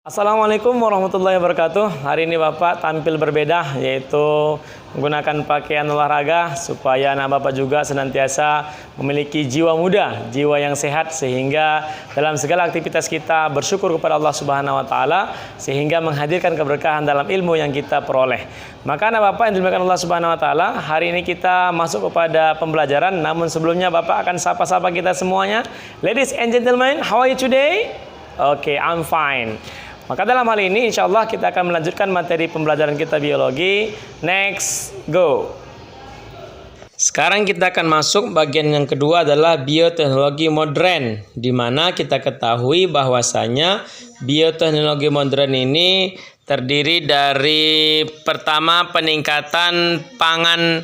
Assalamualaikum warahmatullahi wabarakatuh. Hari ini Bapak tampil berbeda, yaitu menggunakan pakaian olahraga supaya anak Bapak juga senantiasa memiliki jiwa muda, jiwa yang sehat, sehingga dalam segala aktivitas kita bersyukur kepada Allah Subhanahu wa taala, sehingga menghadirkan keberkahan dalam ilmu yang kita peroleh. Maka anak Bapak yang dimuliakan Allah Subhanahu wa taala, hari ini kita masuk kepada pembelajaran, namun sebelumnya Bapak akan sapa-sapa kita semuanya. Ladies and gentlemen, how are you today? Okay, I'm fine. Maka dalam hal ini insya Allah kita akan melanjutkan materi pembelajaran kita biologi. Next, go. Sekarang kita akan masuk bagian yang kedua adalah bioteknologi modern, di mana kita ketahui bahwasanya bioteknologi modern ini terdiri dari pertama peningkatan pangan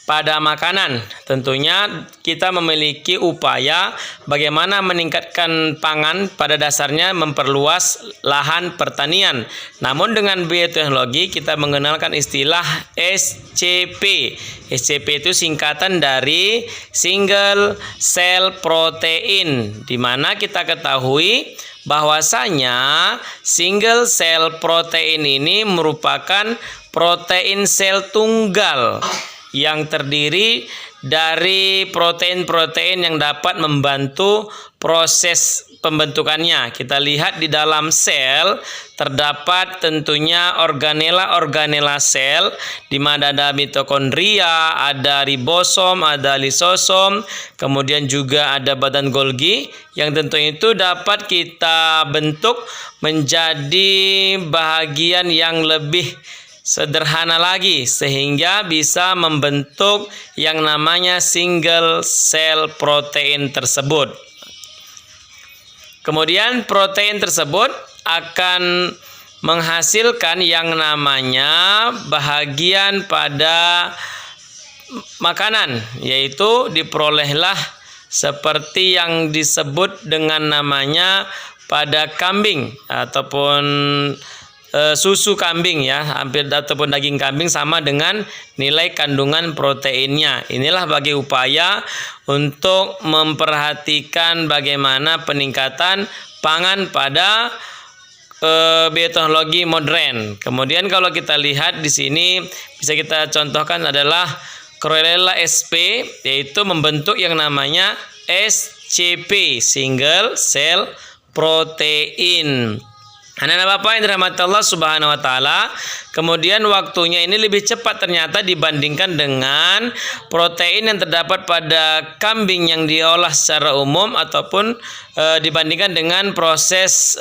pada makanan. Tentunya kita memiliki upaya bagaimana meningkatkan pangan, pada dasarnya memperluas lahan pertanian. Namun dengan bioteknologi kita mengenalkan istilah SCP. SCP itu singkatan dari Single Cell Protein, di mana kita ketahui bahwasanya single cell protein ini merupakan protein sel tunggal yang terdiri dari protein-protein yang dapat membantu proses pembentukannya. Kita lihat di dalam sel terdapat tentunya organela sel, di mana ada mitokondria, ada ribosom, ada lisosom, kemudian juga ada badan Golgi yang tentunya itu dapat kita bentuk menjadi bahagian yang lebih sederhana lagi, sehingga bisa membentuk yang namanya single cell protein tersebut. Kemudian protein tersebut akan menghasilkan yang namanya bahagian pada makanan, yaitu diperolehlah seperti yang disebut dengan namanya pada kambing ataupun susu kambing, ya, hampir, ataupun daging kambing, sama dengan nilai kandungan proteinnya. Inilah bagi upaya untuk memperhatikan bagaimana peningkatan pangan pada bioteknologi modern. Kemudian kalau kita lihat di sini bisa kita contohkan adalah Chlorella sp, yaitu membentuk yang namanya SCP, Single Cell Protein. Anak-anak Bapak yang dirahmati Allah Subhanahu wa taala, kemudian waktunya ini lebih cepat ternyata dibandingkan dengan protein yang terdapat pada kambing yang diolah secara umum, ataupun dibandingkan dengan proses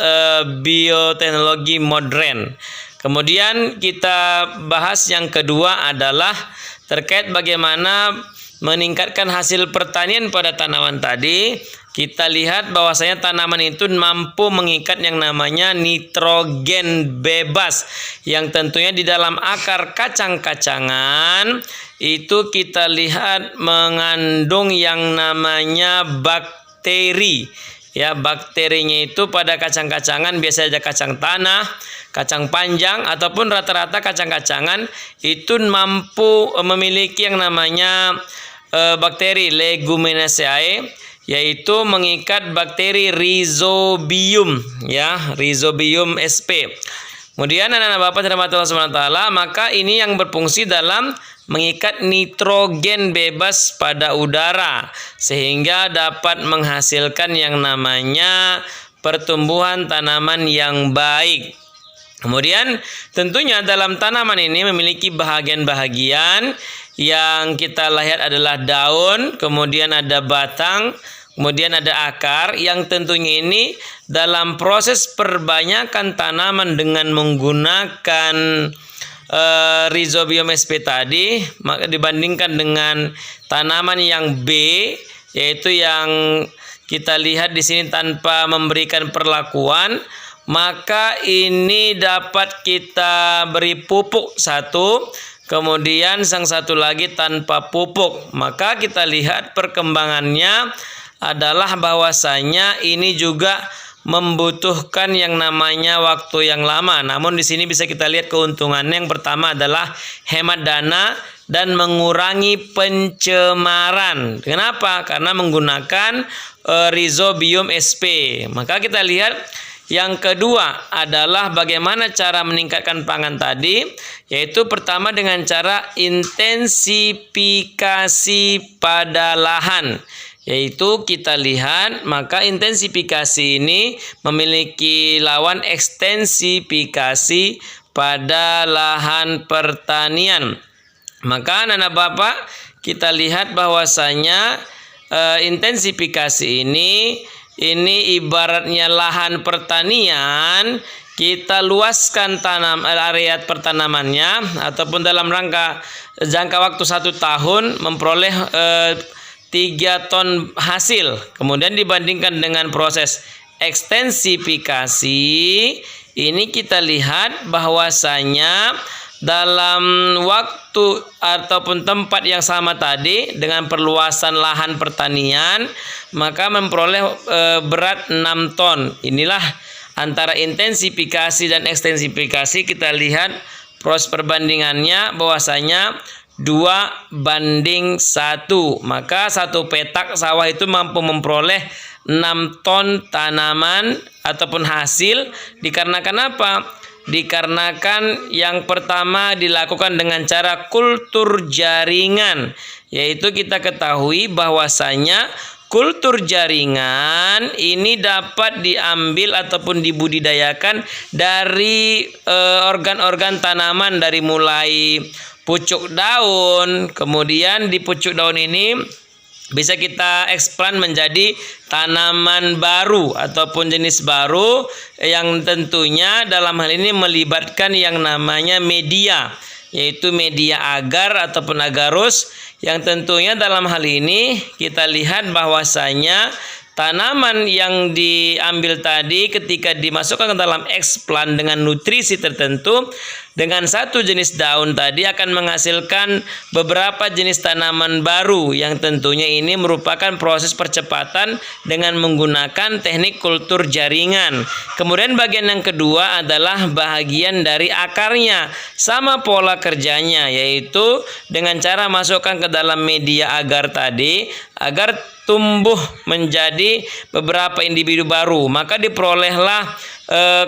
bioteknologi modern. Kemudian kita bahas yang kedua adalah terkait bagaimana meningkatkan hasil pertanian pada tanaman tadi. Kita lihat bahwasanya tanaman itu mampu mengikat yang namanya nitrogen bebas, yang tentunya di dalam akar kacang-kacangan itu kita lihat mengandung yang namanya bakteri. Ya, bakterinya itu pada kacang-kacangan biasanya ada kacang tanah, kacang panjang, ataupun rata-rata kacang-kacangan itu mampu memiliki yang namanya bakteri Leguminosae, yaitu mengikat bakteri Rhizobium, ya, Rhizobium sp. Kemudian anak-anak Bapak dirahmati Allah Subhanahu wa taala, maka ini yang berfungsi dalam mengikat nitrogen bebas pada udara, sehingga dapat menghasilkan yang namanya pertumbuhan tanaman yang baik. Kemudian tentunya dalam tanaman ini memiliki bahagian-bahagian yang kita lihat adalah daun, kemudian ada batang, kemudian ada akar, yang tentunya ini dalam proses perbanyakan tanaman dengan menggunakan Rhizobium sp tadi, maka dibandingkan dengan tanaman yang B, yaitu yang kita lihat di sini tanpa memberikan perlakuan, maka ini dapat kita beri pupuk satu, kemudian sang satu lagi tanpa pupuk. Maka kita lihat perkembangannya adalah bahwasanya ini juga membutuhkan yang namanya waktu yang lama. Namun di sini bisa kita lihat keuntungannya. Yang pertama adalah hemat dana dan mengurangi pencemaran. Kenapa? Karena menggunakan Rhizobium sp. Maka kita lihat Yang kedua adalah bagaimana cara meningkatkan pangan tadi, yaitu pertama dengan cara intensifikasi pada lahan. Yaitu kita lihat, maka intensifikasi ini memiliki lawan ekstensifikasi pada lahan pertanian. Maka anak bapak, kita lihat bahwasanya intensifikasi ini ibaratnya lahan pertanian, kita luaskan area pertanamannya ataupun dalam jangka waktu 1 tahun memperoleh 3 ton hasil. Kemudian dibandingkan dengan proses ekstensifikasi, ini kita lihat bahwasanya dalam waktu ataupun tempat yang sama tadi dengan perluasan lahan pertanian, maka memperoleh berat 6 ton. Inilah antara intensifikasi dan ekstensifikasi. Kita lihat proses perbandingannya bahwasanya 2:1. Maka 1 petak sawah itu mampu memperoleh 6 ton tanaman ataupun hasil. Dikarenakan apa? Dikarenakan yang pertama dilakukan dengan cara kultur jaringan, yaitu kita ketahui bahwasanya kultur jaringan ini dapat diambil ataupun dibudidayakan dari organ-organ tanaman, dari mulai pucuk daun. Kemudian di pucuk daun ini bisa kita eksplan menjadi tanaman baru ataupun jenis baru yang tentunya dalam hal ini melibatkan yang namanya media, yaitu media agar ataupun agarus, yang tentunya dalam hal ini kita lihat bahwasanya tanaman yang diambil tadi ketika dimasukkan ke dalam eksplan dengan nutrisi tertentu, dengan satu jenis daun tadi akan menghasilkan beberapa jenis tanaman baru, yang tentunya ini merupakan proses percepatan dengan menggunakan teknik kultur jaringan. Kemudian bagian yang kedua adalah bahagian dari akarnya. Sama pola kerjanya, yaitu dengan cara masukkan ke dalam media agar tadi agar tumbuh menjadi beberapa individu baru. Maka diperolehlah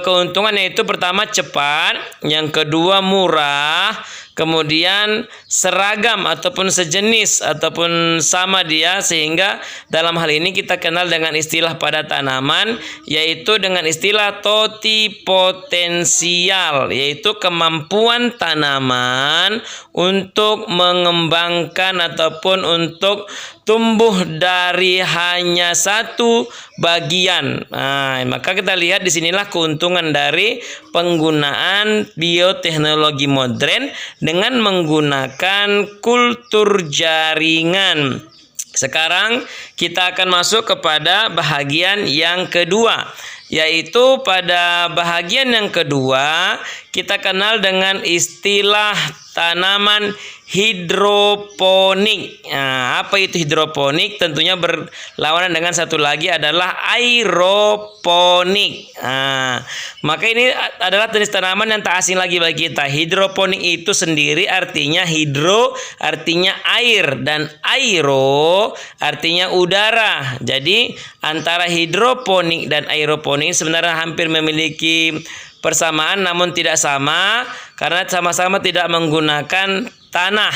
keuntungan, yaitu pertama cepat, yang kedua murah, kemudian seragam ataupun sejenis ataupun sama dia, sehingga dalam hal ini kita kenal dengan istilah pada tanaman, yaitu dengan istilah totipotensial, yaitu kemampuan tanaman untuk mengembangkan ataupun untuk tumbuh dari hanya satu bagian. Nah, maka kita lihat di sinilah keuntungan dari penggunaan bioteknologi modern dengan menggunakan kultur jaringan. Sekarang kita akan masuk kepada bahagian yang kedua, yaitu pada bahagian yang kedua kita kenal dengan istilah tanaman hidroponik. Nah, apa itu hidroponik? Tentunya berlawanan dengan satu lagi adalah aeroponik. Nah, maka ini adalah jenis tanaman yang tak asing lagi bagi kita. Hidroponik itu sendiri artinya hidro artinya air dan aero artinya udara. Jadi antara hidroponik dan aeroponik sebenarnya hampir memiliki persamaan, namun tidak sama karena sama-sama tidak menggunakan tanah.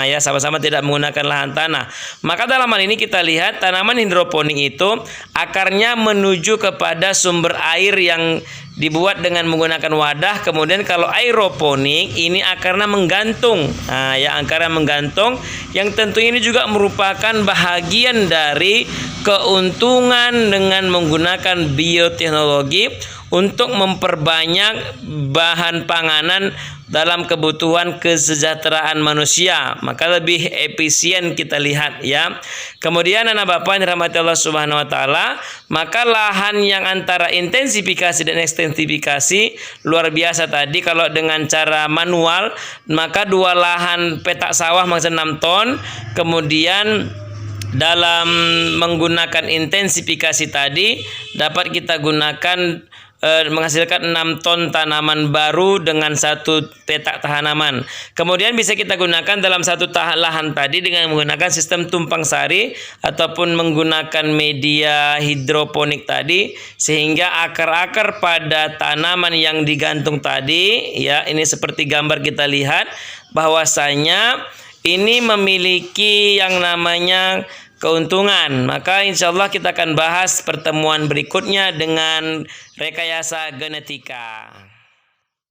Ya, sama-sama tidak menggunakan lahan tanah. Maka dalam hal ini kita lihat tanaman hidroponik itu akarnya menuju kepada sumber air yang dibuat dengan menggunakan wadah. Kemudian kalau aeroponik ini akarnya menggantung. Ya, akarnya menggantung, yang tentunya ini juga merupakan bahagian dari keuntungan dengan menggunakan bioteknologi untuk memperbanyak bahan panganan dalam kebutuhan kesejahteraan manusia. Maka lebih efisien kita lihat ya. Kemudian anak bapak yang dirahmati Allah Subhanahu wa taala, maka lahan yang antara intensifikasi dan ekstensifikasi luar biasa tadi. Kalau dengan cara manual, maka 2 lahan petak sawah maksudnya 6 ton. Kemudian dalam menggunakan intensifikasi tadi dapat kita gunakan menghasilkan 6 ton tanaman baru dengan 1 petak tanaman. Kemudian bisa kita gunakan dalam 1 lahan tadi dengan menggunakan sistem tumpang sari ataupun menggunakan media hidroponik tadi, sehingga akar-akar pada tanaman yang digantung tadi, ya, ini seperti gambar kita lihat bahwasanya ini memiliki yang namanya keuntungan. Maka insya Allah kita akan bahas pertemuan berikutnya dengan rekayasa genetika.